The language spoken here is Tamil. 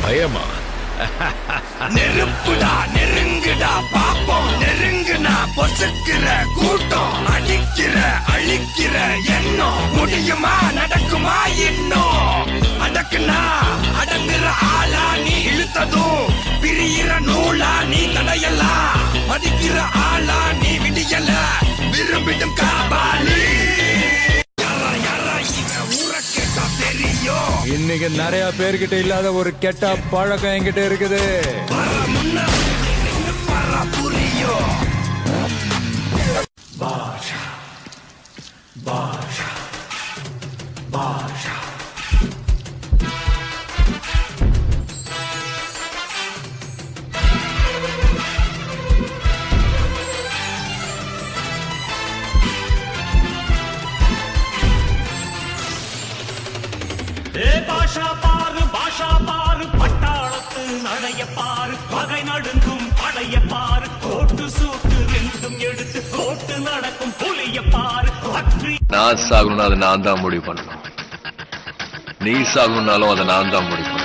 பயமா? நெருப்புடா நெருங்குடா பாப்போம், நெருங்குனா பொசுக்கிற கூட்டம், அடிக்கிற அழிக்கிற எண்ணம், முடியுமா நடக்குமா இன்னும்? அடக்குனா அடங்குற ஆளா நீ இழுத்ததும், பிரியிற நூலா நீ தடையலாம், மதிக்கிற ஆளா நீ விடியல, விரும்பிடும் காபாலி. இன்னைக்கு நிறைய பேர்கிட்ட இல்லாத ஒரு கெட்ட பழக்கம் என்கிட்ட இருக்குது. பாஷா பாரு பட்டாளத்து நடைய பாரு, பகை நடுங்கும் படைய பாரு, கோட்டு சூட்டு ரெண்டும் எடுத்து கோட்டு நடக்கும் புலிய பாரு. நான் சாகணும்னா அதை நான் தான் முடிவு பண்ணணும், நீ சாகணும்னாலும் அதை நான் தான் முடிவு பண்ணணும்.